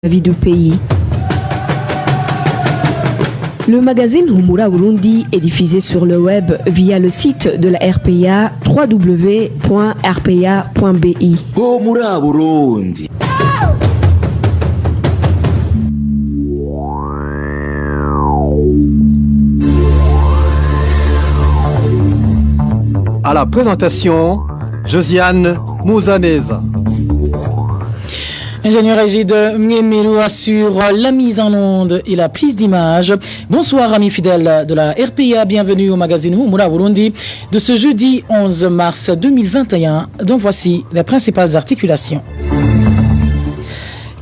la vie du pays. Le magazine Humura Burundi est diffusé sur le web via le site de la RPA www.rpa.bi. Humura Burundi. À la présentation, Josiane Mouzaneza. Ingénieur Égide Miemelou assure la mise en onde et la prise d'image. Bonsoir amis fidèles de la RPA, bienvenue au magazine Humura Burundi de ce jeudi 11 mars 2021, dont voici les principales articulations.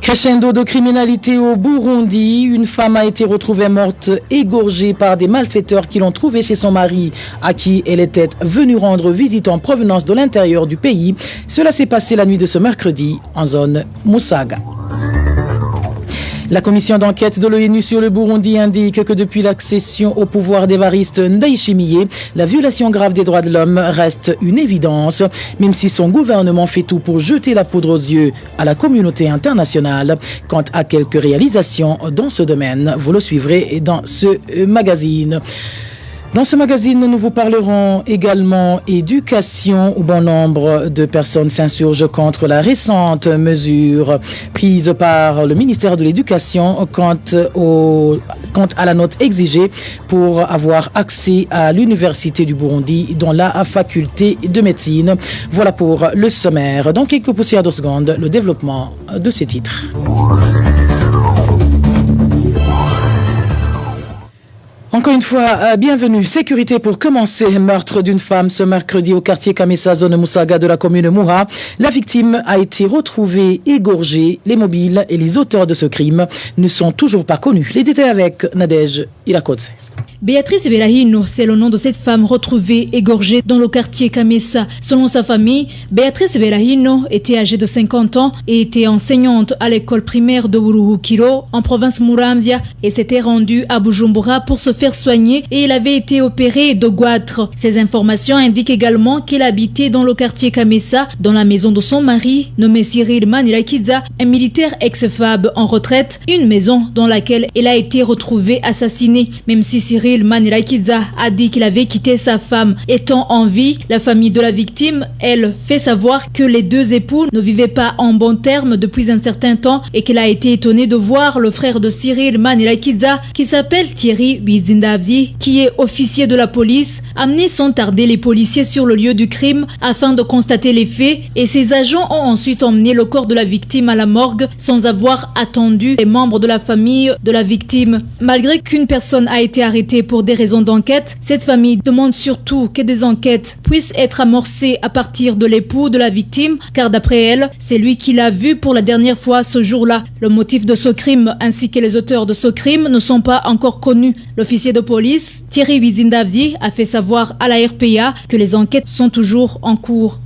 Crescendo de criminalité au Burundi, une femme a été retrouvée morte, égorgée par des malfaiteurs qui l'ont trouvée chez son mari, à qui elle était venue rendre visite en provenance de l'intérieur du pays. Cela s'est passé la nuit de ce mercredi en zone Musaga. La commission d'enquête de l'ONU sur le Burundi indique que depuis l'accession au pouvoir d'Évariste Ndayishimiye, la violation grave des droits de l'homme reste une évidence, même si son gouvernement fait tout pour jeter la poudre aux yeux à la communauté internationale. Quant à quelques réalisations dans ce domaine, vous le suivrez dans ce magazine. Dans ce magazine, nous vous parlerons également éducation, où bon nombre de personnes s'insurgent contre la récente mesure prise par le ministère de l'Éducation quant à la note exigée pour avoir accès à l'Université du Burundi dans la faculté de médecine. Voilà pour le sommaire. Dans quelques poussières de secondes, le développement de ces titres. Encore une fois, bienvenue. Sécurité pour commencer. Meurtre d'une femme ce mercredi au quartier Kamesa, zone Musaga de la commune Muha. La victime a été retrouvée égorgée. Les mobiles et les auteurs de ce crime ne sont toujours pas connus. Les détails avec Nadège Irakotse. Béatrice Berahino, c'est le nom de cette femme retrouvée égorgée dans le quartier Kamesa. Selon sa famille, Béatrice Berahino était âgée de 50 ans et était enseignante à l'école primaire de Buruhukiro en province Muramvya et s'était rendue à Bujumbura pour se faire soigner et elle avait été opérée de goitre. Ces informations indiquent également qu'elle habitait dans le quartier Kamesa, dans la maison de son mari, nommé Cyril Manirakiza, un militaire ex-FAB en retraite, une maison dans laquelle elle a été retrouvée assassinée. Même si Cyril Manirakiza a dit qu'il avait quitté sa femme étant en vie, la famille de la victime, elle, fait savoir que les deux époux ne vivaient pas en bons termes depuis un certain temps et qu'elle a été étonnée de voir le frère de Cyril Manirakiza, qui s'appelle Thierry Bizindavzi, qui est officier de la police, amener sans tarder les policiers sur le lieu du crime afin de constater les faits, et ces agents ont ensuite emmené le corps de la victime à la morgue sans avoir attendu les membres de la famille de la victime. Malgré qu'une personne a été arrêtée pour des raisons d'enquête, cette famille demande surtout que des enquêtes puissent être amorcées à partir de l'époux de la victime, car d'après elle, c'est lui qui l'a vu pour la dernière fois ce jour-là. Le motif de ce crime ainsi que les auteurs de ce crime ne sont pas encore connus. L'officier de police, Thierry Bizindavzi, a fait savoir à la RPA que les enquêtes sont toujours en cours.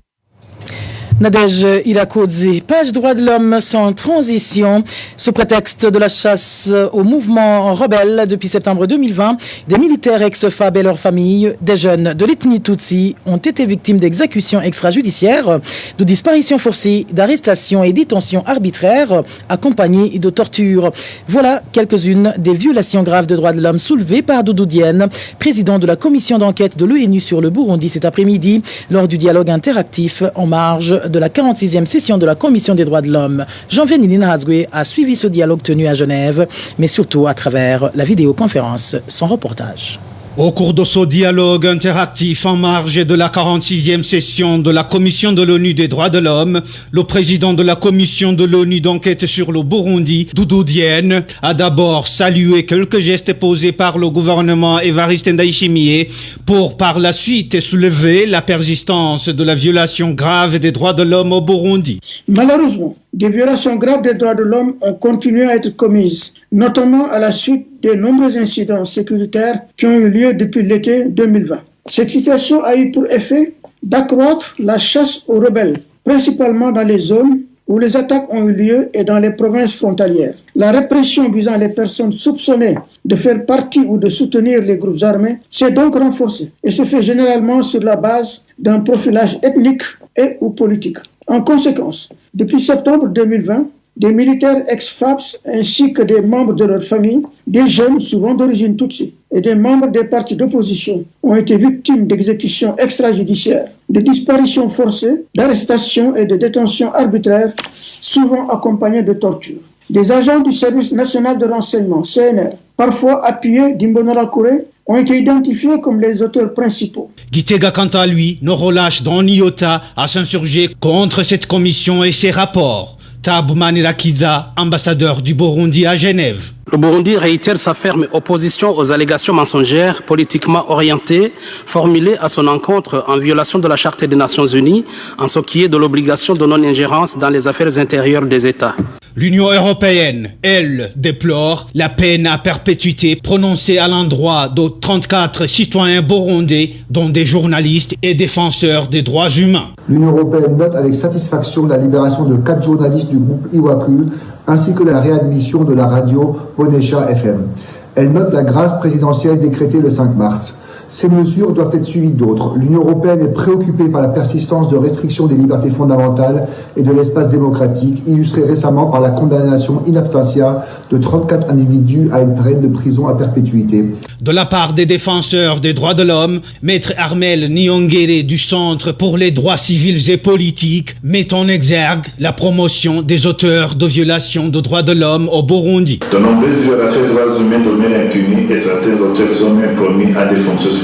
Nadège Irakodze, page droits de l'homme sans transition. Sous prétexte de la chasse au mouvement rebelle depuis septembre 2020, des militaires ex-FAB et leurs familles, des jeunes de l'ethnie Tutsi, ont été victimes d'exécutions extrajudiciaires, de disparitions forcées, d'arrestations et détentions arbitraires, accompagnées de tortures. Voilà quelques-unes des violations graves de droits de l'homme soulevées par Doudou Diène, président de la commission d'enquête de l'ONU sur le Burundi cet après-midi, lors du dialogue interactif en marge de la 46e session de la Commission des droits de l'homme. Jean-Vénine Nahazgwe a suivi ce dialogue tenu à Genève, mais surtout à travers la vidéoconférence, son reportage. Au cours de ce dialogue interactif en marge de la 46e session de la Commission de l'ONU des droits de l'homme, le président de la Commission de l'ONU d'enquête sur le Burundi, Doudou Diène, a d'abord salué quelques gestes posés par le gouvernement Évariste Ndayishimiye pour par la suite soulever la persistance de la violation grave des droits de l'homme au Burundi. Malheureusement, des violations graves des droits de l'homme ont continué à être commises, notamment à la suite de nombreux incidents sécuritaires qui ont eu lieu depuis l'été 2020. Cette situation a eu pour effet d'accroître la chasse aux rebelles, principalement dans les zones où les attaques ont eu lieu et dans les provinces frontalières. La répression visant les personnes soupçonnées de faire partie ou de soutenir les groupes armés s'est donc renforcée et se fait généralement sur la base d'un profilage ethnique et ou politique. En conséquence, depuis septembre 2020, des militaires ex-FAPS ainsi que des membres de leur famille, des jeunes souvent d'origine Tutsi et des membres des partis d'opposition ont été victimes d'exécutions extrajudiciaires, de disparitions forcées, d'arrestations et de détentions arbitraires, souvent accompagnées de tortures. Des agents du service national de renseignement, CNR, parfois appuyés d'Imbonora Kouré, ont été identifiés comme les auteurs principaux. Gitega, quant à lui, ne relâche dans iota à s'insurger contre cette commission et ses rapports. Taboumane Rakiza, ambassadeur du Burundi à Genève. Le Burundi réitère sa ferme opposition aux allégations mensongères politiquement orientées formulées à son encontre en violation de la Charte des Nations Unies en ce qui est de l'obligation de non-ingérence dans les affaires intérieures des États. L'Union européenne, elle, déplore la peine à perpétuité prononcée à l'endroit de 34 citoyens burundais, dont des journalistes et défenseurs des droits humains. L'Union européenne note avec satisfaction la libération de 4 journalistes du groupe Iwaku, ainsi que la réadmission de la radio Bonesha FM. Elle note la grâce présidentielle décrétée le 5 mars. Ces mesures doivent être suivies d'autres. L'Union européenne est préoccupée par la persistance de restrictions des libertés fondamentales et de l'espace démocratique, illustrée récemment par la condamnation in absentia de 34 individus à une peine de prison à perpétuité. De la part des défenseurs des droits de l'homme, Maître Armel Niongere du Centre pour les droits civils et politiques met en exergue la promotion des auteurs de violations de droits de l'homme au Burundi. De nombreuses violations des droits humains demeurent impunies et certains auteurs sont même promis à des fonctions supérieures.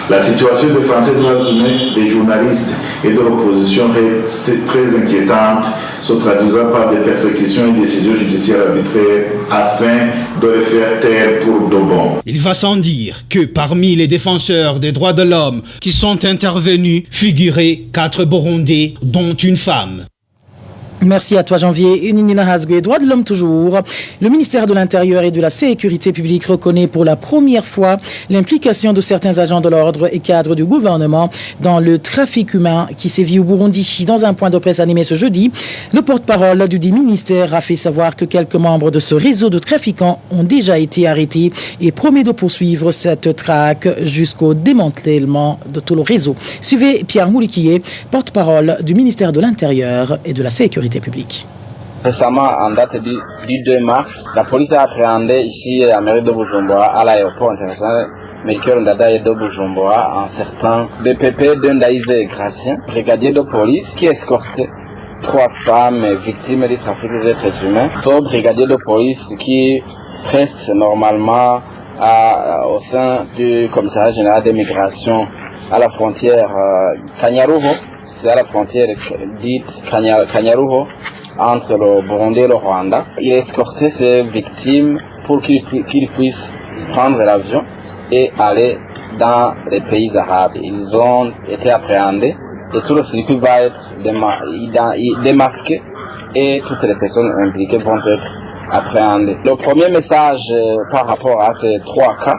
La situation des Français des droits humains, des journalistes et de l'opposition reste très inquiétante, se traduisant par des persécutions et décisions judiciaires arbitraires afin de les faire taire pour de bon. Il va sans dire que parmi les défenseurs des droits de l'homme qui sont intervenus figuraient 4 Burundais, dont une femme. Merci à toi, Janvier. Nina Hasgue, droits de l'homme toujours. Le ministère de l'Intérieur et de la Sécurité publique reconnaît pour la première fois l'implication de certains agents de l'ordre et cadres du gouvernement dans le trafic humain qui sévit au Burundi. Dans un point de presse animé ce jeudi, le porte-parole du dit ministère a fait savoir que quelques membres de ce réseau de trafiquants ont déjà été arrêtés et promet de poursuivre cette traque jusqu'au démantèlement de tout le réseau. Suivez Pierre Moulikié, porte-parole du ministère de l'Intérieur et de la Sécurité publique. Récemment, en date du 2 mars, la police a appréhendé ici à mairie de Bujumbura, à l'aéroport international Melchior Ndadaye de Bujumbura, un certain BPP de Ndaïve Gracien, brigadier de police, qui escortait 3 femmes victimes du trafic des êtres humains. Ce brigadier de police qui preste normalement au sein du commissariat général des migrations à la frontière Kanyaruho. C'est à la frontière dite Kanyaruho entre le Burundi et le Rwanda. Il a escorté ses victimes pour qu'ils puissent prendre l'avion et aller dans les pays arabes. Ils ont été appréhendés et tout le circuit va être démasqué et toutes les personnes impliquées vont être appréhendées. Le premier message par rapport à ces 3 cas,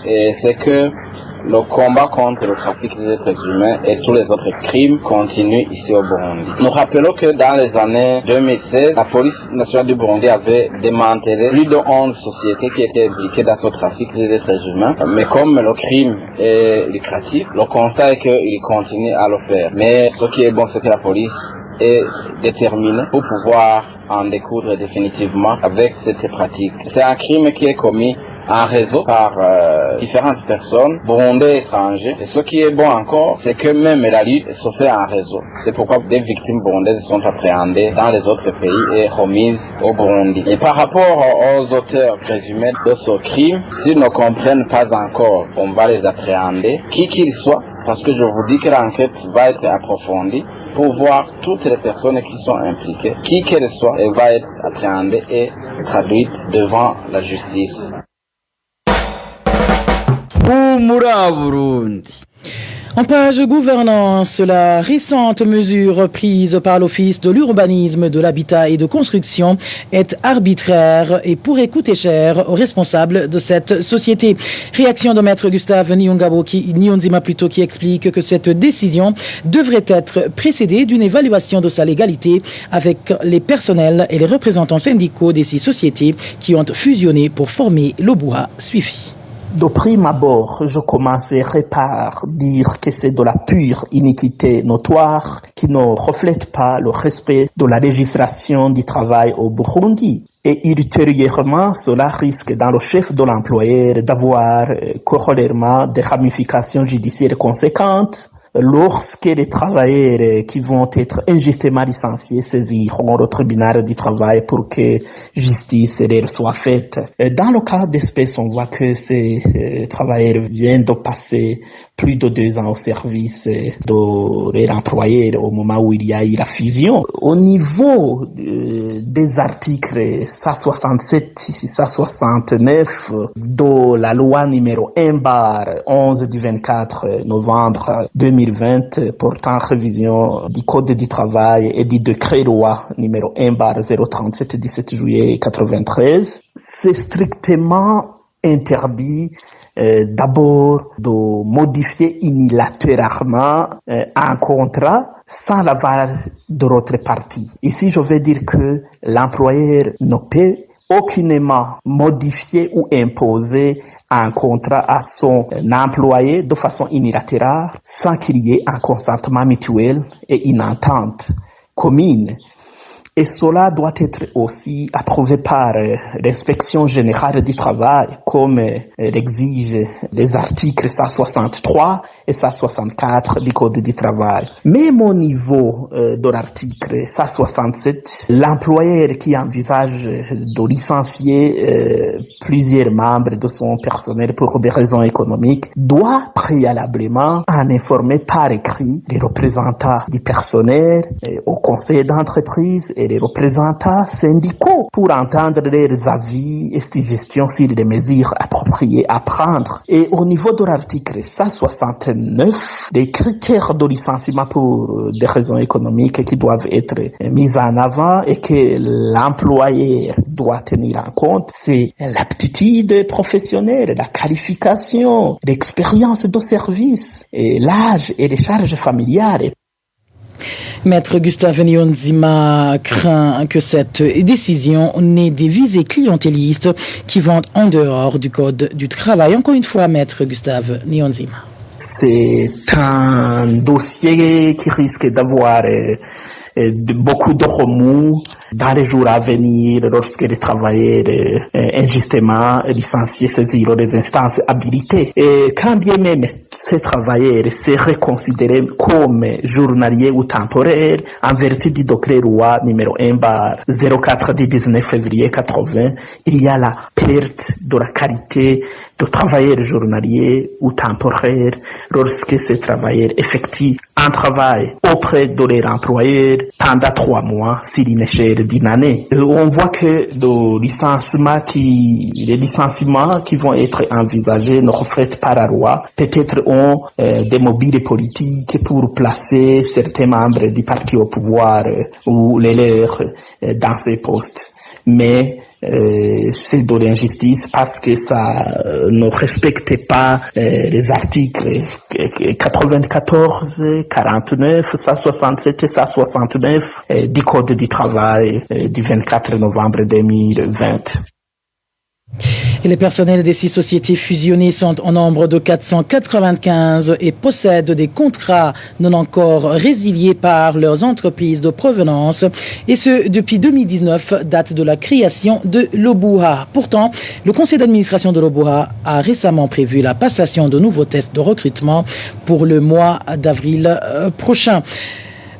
c'est que le combat contre le trafic des êtres humains et tous les autres crimes continue ici au Burundi. Nous rappelons que dans les années 2016, la police nationale du Burundi avait démantelé plus de 11 sociétés qui étaient impliquées dans ce trafic des êtres humains. Mais comme le crime est lucratif, le constat est qu'il continue à le faire. Mais ce qui est bon, c'est que la police est déterminée pour pouvoir en découdre définitivement avec cette pratique. C'est un crime qui est commis en réseau par différentes personnes, burundais et étrangers. Et ce qui est bon encore, c'est que même la lutte se fait en réseau. C'est pourquoi des victimes burundaises sont appréhendées dans les autres pays et remises au Burundi. Et par rapport aux auteurs présumés de ce crime, s'ils ne comprennent pas encore, on va les appréhender, qui qu'ils soient, parce que je vous dis que l'enquête va être approfondie pour voir toutes les personnes qui sont impliquées, qui qu'elles soient, elle va être appréhendée et traduite devant la justice. En page gouvernance, la récente mesure prise par l'Office de l'urbanisme, de l'habitat et de construction est arbitraire et pourrait coûter cher aux responsables de cette société. Réaction de maître Gustave Niyonzima qui explique que cette décision devrait être précédée d'une évaluation de sa légalité avec les personnels et les représentants syndicaux des 6 sociétés qui ont fusionné pour former l'OBUA. Suivi. De prime abord, je commencerai par dire que c'est de la pure iniquité notoire qui ne reflète pas le respect de la législation du travail au Burundi. Et ultérieurement, cela risque dans le chef de l'employeur d'avoir corollairement des ramifications judiciaires conséquentes lorsque les travailleurs qui vont être injustement licenciés saisiront le tribunal du travail pour que justice leur soit faite. Dans le cas d'espèce, on voit que ces travailleurs viennent de passer plus de 2 ans au service de leur employeur au moment où il y a eu la fusion. Au niveau des articles 167 et 169 de la loi numéro 1/11 du 24 novembre 2020 portant révision du Code du travail et du décret loi numéro 1/037 du 7 juillet 93, c'est strictement interdit d'abord de modifier unilatéralement un contrat sans l'aval de l'autre partie. Ici, je veux dire que l'employeur ne peut aucunement modifier ou imposer un contrat à son employé de façon unilatérale sans qu'il y ait un consentement mutuel et une entente commune. Et cela doit être aussi approuvé par l'inspection générale du travail, comme l'exigent les articles 163 et 164 du Code du travail. Même au niveau de l'article 167, l'employeur qui envisage de licencier plusieurs membres de son personnel pour des raisons économiques doit préalablement en informer par écrit les représentants du personnel au conseil d'entreprise et les représentants syndicaux pour entendre leurs avis et suggestions sur les mesures appropriées à prendre. Et au niveau de l'article 169, les critères de licenciement pour des raisons économiques qui doivent être mis en avant et que l'employeur doit tenir en compte, c'est l'aptitude professionnelle, la qualification, l'expérience de service, et l'âge et les charges familiales. Maître Gustave Niyonzima craint que cette décision n'ait des visées clientélistes qui vont en dehors du Code du travail. Encore une fois, Maître Gustave Niyonzima. C'est un dossier qui risque d'avoir beaucoup de remous dans les jours à venir lorsque les travailleurs injustement licenciés saisiront les instances habilitées. Et quand bien même ces travailleurs seraient considérés comme journaliers ou temporaires en vertu du décret loi numéro 1/04 du 19 février 80, il y a la perte de la qualité de travailleurs journaliers ou temporaires lorsque ces travailleurs effectuent un travail auprès de leur employeur pendant 3 mois sur une échelle d'une année. On voit que les licenciements qui vont être envisagés ne reflètent pas la loi. Peut-être ont des mobiles politiques pour placer certains membres du parti au pouvoir ou les leurs dans ces postes. Mais c'est de l'injustice parce que ça ne respecte pas les articles 94, 49, 167 et 169 du Code du travail du 24 novembre 2020. Et les personnels des 6 sociétés fusionnées sont en nombre de 495 et possèdent des contrats non encore résiliés par leurs entreprises de provenance, et ce depuis 2019, date de la création de l'Obuha. Pourtant, le conseil d'administration de l'Obuha a récemment prévu la passation de nouveaux tests de recrutement pour le mois d'avril prochain.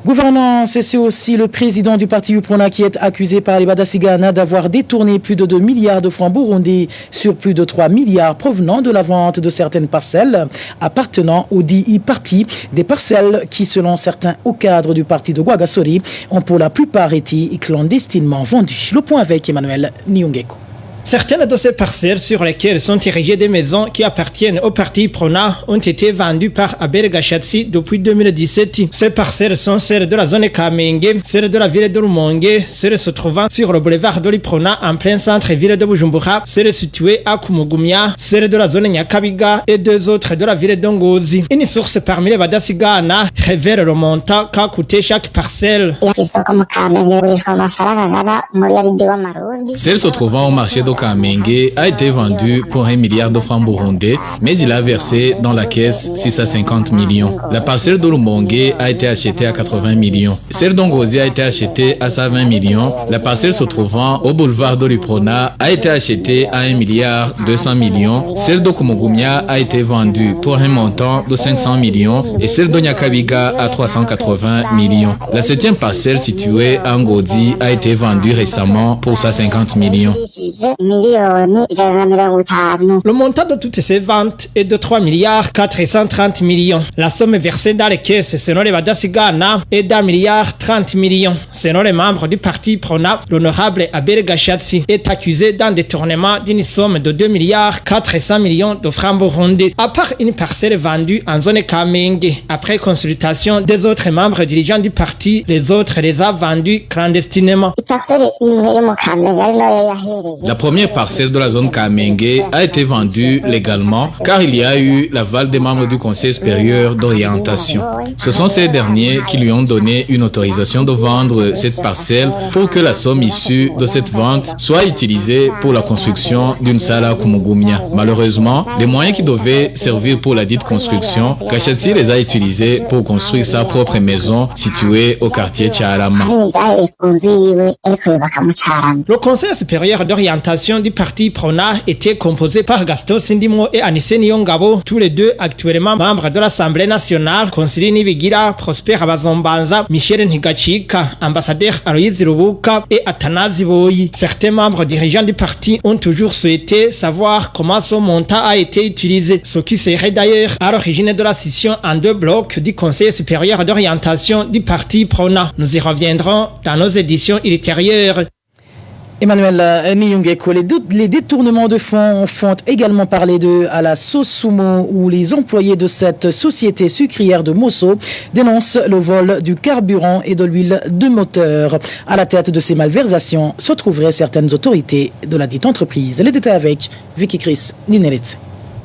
Gouvernance, et c'est aussi le président du parti UPRONA qui est accusé par les Badasigana d'avoir détourné plus de 2 milliards de francs burundais sur plus de 3 milliards provenant de la vente de certaines parcelles appartenant au dit parti, des parcelles qui, selon certains hauts cadres du parti de Guagasori, ont pour la plupart été clandestinement vendues. Le point avec Emmanuel Niungeko. Certaines de ces parcelles sur lesquelles sont érigées des maisons qui appartiennent au parti Prona ont été vendues par Abel Gachatsi depuis 2017. Ces parcelles sont celles de la zone Kamenge, celles de la ville de Rumonge, celles se trouvant sur le boulevard de l'Iprona en plein centre-ville de Bujumbura, celles situées à Kumugumia, celles de la zone Nyakabiga et 2 autres de la ville d'Ongozi. Une source parmi les Badasigana révèle le montant qu'a coûté chaque parcelle. Celles se trouvant au marché de Kamenge a été vendu pour 1 milliard de francs burundais, mais il a versé dans la caisse 650 millions. La parcelle de Lumbongue a été achetée à 80 millions. Celle d'Ongozi a été achetée à 120 millions. La parcelle se trouvant au boulevard de l'Uprona a été achetée à 1 milliard 200 millions. Celle de Kumugumia a été vendue pour un montant de 500 millions et celle de Nyakabiga à 380 millions. La 7e parcelle située à Ngozi a été vendue récemment pour 150 millions. Le montant de toutes ces ventes est de 3 milliards 430 millions. La somme versée dans les caisses selon les Badasigana est d'1 milliard 30 millions. Selon les membres du parti Prona, l'honorable Abel Gashatsi est accusé d'un détournement d'une somme de 2 milliards 400 millions de francs burundais. À part une parcelle vendue en zone Kamenge, après consultation des autres membres dirigeants du parti, les autres les a vendus clandestinement. La première parcelle de la zone Kamenge a été vendue légalement car il y a eu l'aval des membres du Conseil supérieur d'orientation. Ce sont ces derniers qui lui ont donné une autorisation de vendre cette parcelle pour que la somme issue de cette vente soit utilisée pour la construction d'une salle à Kumugumia. Malheureusement, les moyens qui devaient servir pour la dite construction, Gashatsi les a utilisés pour construire sa propre maison située au quartier Tchalama. Le Conseil supérieur d'orientation du parti Prona était composé par Gaston Sindimo et Anissé Niongabo, tous les deux actuellement membres de l'Assemblée nationale, Konsili Nibigira, Prosper Abazombanza, Michel Ngachika, ambassadeur Aloïs Rubuka et Atanazi Boyi. Certains membres dirigeants du parti ont toujours souhaité savoir comment ce montant a été utilisé, ce qui serait d'ailleurs à l'origine de la scission en 2 blocs du Conseil supérieur d'orientation du parti Prona. Nous y reviendrons dans nos éditions ultérieures. Emmanuel Niyongeko, les détournements de fonds font également parler à la Sosumo, où les employés de cette société sucrière de Mosso dénoncent le vol du carburant et de l'huile de moteur. À la tête de ces malversations se trouveraient certaines autorités de la dite entreprise. Les détails avec Vicky Chris Ninelitz.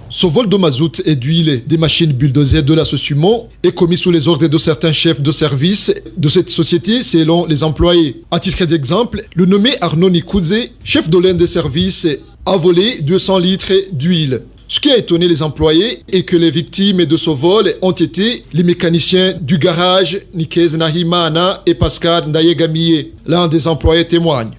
Ce vol de mazout et d'huile des machines bulldozers de la Sosumo est commis sous les ordres de certains chefs de service de cette société selon les employés. À titre d'exemple, le nommé Arnaud Nikudze, chef de l'un des services, a volé 200 litres d'huile. Ce qui a étonné les employés est que les victimes de ce vol ont été les mécaniciens du garage Nikez Nahimana et Pascal Ndayegamie. L'un des employés témoigne.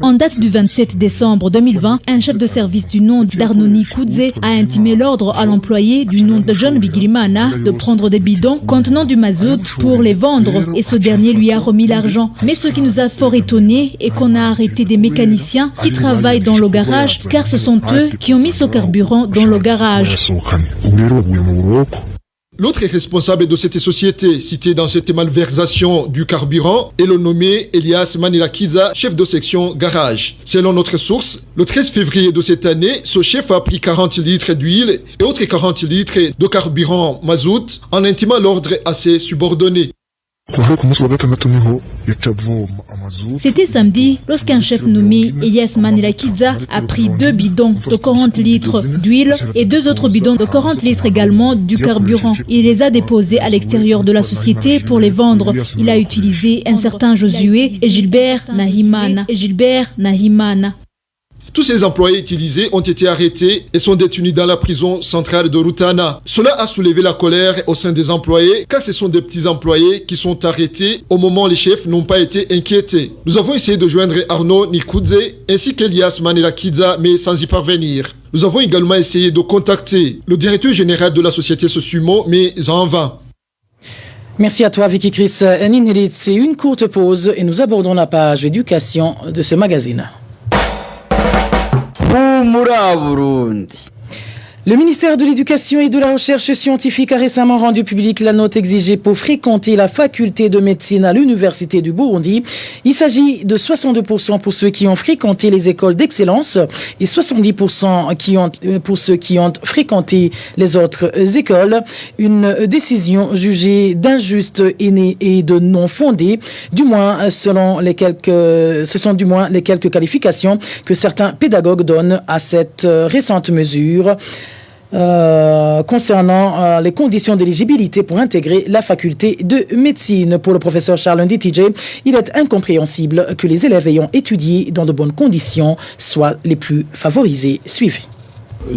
En date du 27 décembre 2020, un chef de service du nom d'Arnaud Nikudze a intimé l'ordre à l'employé du nom de John Bigirimana de prendre des bidons contenant du mazout pour les vendre et ce dernier lui a remis l'argent. Mais ce qui nous a fort étonné est qu'on a arrêté des mécaniciens qui travaillent dans le garage car ce sont eux qui ont mis ce carburant dans le garage. L'autre responsable de cette société cité dans cette malversation du carburant est le nommé Elias Manilakiza, chef de section garage. Selon notre source, le 13 février de cette année, ce chef a pris 40 litres d'huile et autres 40 litres de carburant mazout en intimant l'ordre à ses subordonnés. C'était samedi lorsqu'un chef nommé Elias Manilakiza a pris 2 bidons de 40 litres d'huile et 2 autres bidons de 40 litres également du carburant. Il les a déposés à l'extérieur de la société pour les vendre. Il a utilisé un certain Josué et Gilbert Nahimana. Tous ces employés utilisés ont été arrêtés et sont détenus dans la prison centrale de Rutana. Cela a soulevé la colère au sein des employés car ce sont des petits employés qui sont arrêtés au moment où les chefs n'ont pas été inquiétés. Nous avons essayé de joindre Arnaud Nikudze ainsi qu'Elias Manilakiza mais sans y parvenir. Nous avons également essayé de contacter le directeur général de la société Sosumo mais en vain. Merci à toi Vicky Chris Ninelitz. C'est une courte pause et nous abordons la page éducation de ce magazine. Le ministère de l'Éducation et de la Recherche scientifique a récemment rendu publique la note exigée pour fréquenter la faculté de médecine à l'Université du Burundi. Il s'agit de 62% pour ceux qui ont fréquenté les écoles d'excellence et 70% pour ceux qui ont fréquenté les autres écoles. Une décision jugée d'injuste et de non fondée, du moins ce sont du moins les quelques qualifications que certains pédagogues donnent à cette récente mesure. concernant les conditions d'éligibilité pour intégrer la faculté de médecine. Pour le professeur Charles Nditije, il est incompréhensible que les élèves ayant étudié dans de bonnes conditions soient les plus favorisés. Suivez.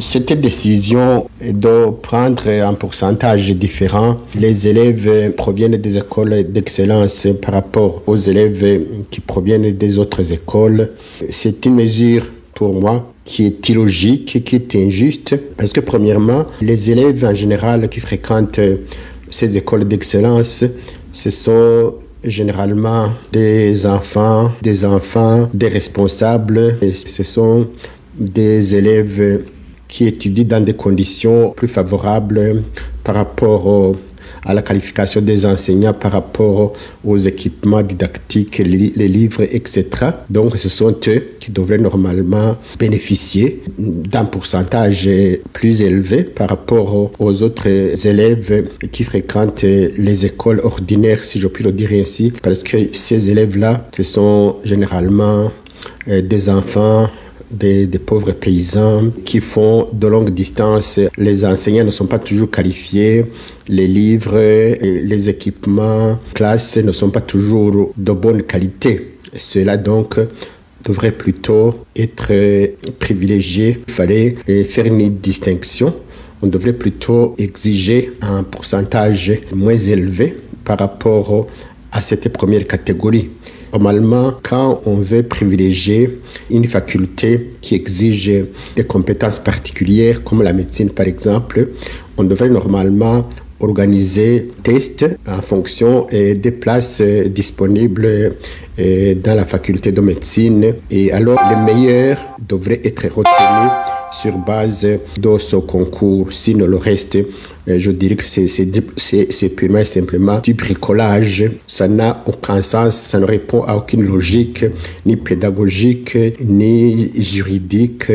Cette décision est de prendre un pourcentage différent. Les élèves proviennent des écoles d'excellence par rapport aux élèves qui proviennent des autres écoles. C'est une mesure pour moi qui est illogique, qui est injuste, parce que premièrement, les élèves en général qui fréquentent ces écoles d'excellence, ce sont généralement des enfants, des responsables, et ce sont des élèves qui étudient dans des conditions plus favorables par rapport à la qualification des enseignants, par rapport aux équipements didactiques, les livres, etc. Donc ce sont eux qui devraient normalement bénéficier d'un pourcentage plus élevé par rapport aux autres élèves qui fréquentent les écoles ordinaires, si je puis le dire ainsi, parce que ces élèves-là, ce sont généralement des enfants, des pauvres paysans qui font de longues distances. Les enseignants ne sont pas toujours qualifiés, les livres, les équipements, classes ne sont pas toujours de bonne qualité. Cela donc devrait plutôt être privilégié. Il fallait faire une distinction. On devrait plutôt exiger un pourcentage moins élevé par rapport à cette première catégorie. Normalement, quand on veut privilégier une faculté qui exige des compétences particulières, comme la médecine par exemple, on devrait normalement organiser tests en fonction des places disponibles dans la faculté de médecine. Et alors, les meilleurs devraient être retenus sur base de ce concours. Sinon, le reste, je dirais que c'est purement et simplement du bricolage. Ça n'a aucun sens, ça ne répond à aucune logique, ni pédagogique, ni juridique.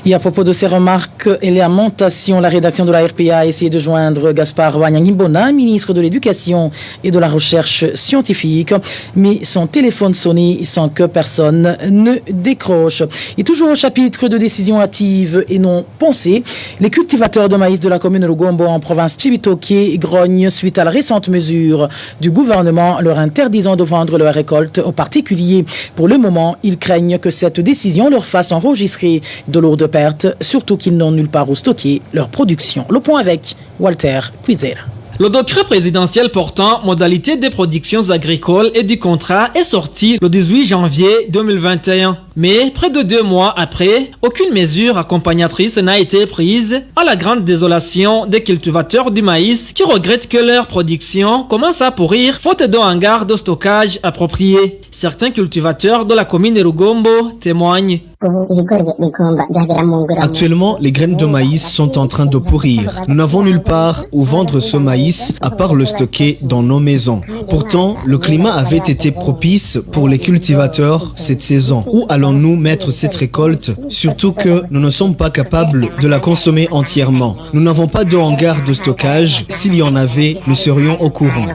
Et à propos de ces remarques et lamentations, la rédaction de la RPA a essayé de joindre Gaspard Wanyangimbona, ministre de l'Éducation et de la Recherche scientifique, mais son téléphone sonnait sans que personne ne décroche. Et toujours au chapitre de décisions hâtives et non pensées, les cultivateurs de maïs de la commune de Lugombo en province Chibitoke grognent suite à la récente mesure du gouvernement leur interdisant de vendre leur récolte aux particuliers. Pour le moment, ils craignent que cette décision leur fasse enregistrer de lourdes pertes, surtout qu'ils n'ont nulle part où stocker leur production. Le point avec Walter Quizera. Le décret présidentiel portant modalité des productions agricoles et du contrat est sorti le 18 janvier 2021. Mais près de 2 mois après, aucune mesure accompagnatrice n'a été prise, à la grande désolation des cultivateurs du maïs qui regrettent que leur production commence à pourrir faute de hangars de stockage appropriés. Certains cultivateurs de la commune de Rugombo témoignent. Actuellement, les graines de maïs sont en train de pourrir. Nous n'avons nulle part où vendre ce maïs à part le stocker dans nos maisons. Pourtant, le climat avait été propice pour les cultivateurs cette saison. Où allons-nous mettre cette récolte? Surtout que nous ne sommes pas capables de la consommer entièrement. Nous n'avons pas de hangar de stockage. S'il y en avait, nous serions au courant.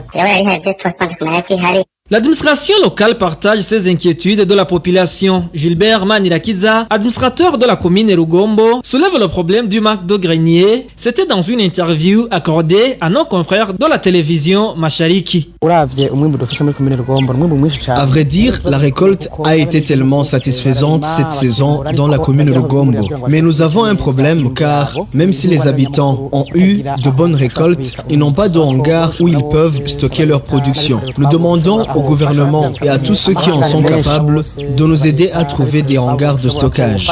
L'administration locale partage ces inquiétudes de la population. Gilbert Manirakiza, administrateur de la commune Rugombo, soulève le problème du manque de greniers. C'était dans une interview accordée à nos confrères de la télévision Mashariki. À vrai dire, la récolte a été tellement satisfaisante cette saison dans la commune Rugombo. Mais nous avons un problème car même si les habitants ont eu de bonnes récoltes, ils n'ont pas de hangar où ils peuvent stocker leur production. Nous demandons au gouvernement et à tous ceux qui en sont capables de nous aider à trouver des hangars de stockage.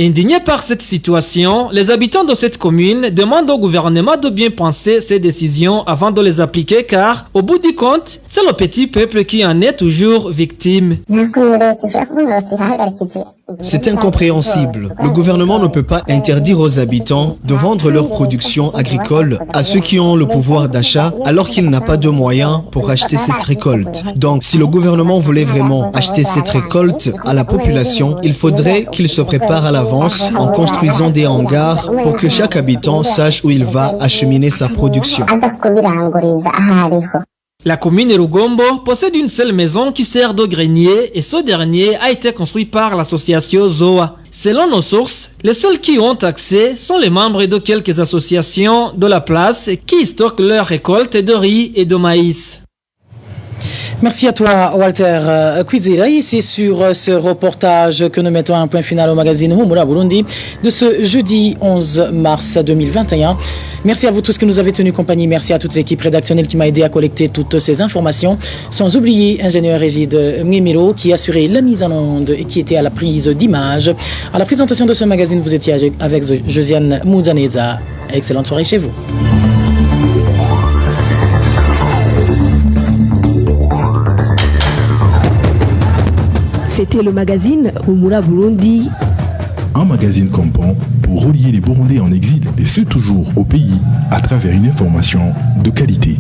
Indignés par cette situation, les habitants de cette commune demandent au gouvernement de bien penser ces décisions avant de les appliquer car, au bout du compte, c'est le petit peuple qui en est toujours victime. C'est incompréhensible. Le gouvernement ne peut pas interdire aux habitants de vendre leur production agricole à ceux qui ont le pouvoir d'achat alors qu'il n'a pas de moyens pour acheter cette récolte. Donc, si le gouvernement voulait vraiment acheter cette récolte à la population, il faudrait qu'il se prépare à l'avance en construisant des hangars pour que chaque habitant sache où il va acheminer sa production. La commune Rugombo possède une seule maison qui sert de grenier et ce dernier a été construit par l'association ZOA. Selon nos sources, les seuls qui ont accès sont les membres de quelques associations de la place qui stockent leurs récoltes de riz et de maïs. Merci à toi, Walter Kwizera. C'est sur ce reportage que nous mettons un point final au magazine Humura Burundi de ce jeudi 11 mars 2021. Merci à vous tous qui nous avez tenu compagnie. Merci à toute l'équipe rédactionnelle qui m'a aidé à collecter toutes ces informations. Sans oublier ingénieur Régide Mgemiro qui assurait la mise en onde et qui était à la prise d'image. À la présentation de ce magazine, vous étiez avec Josiane Mouzaneza. Excellente soirée chez vous. C'était le magazine Humura Burundi. Un magazine complet pour relier les Burundais en exil et ceux toujours au pays à travers une information de qualité.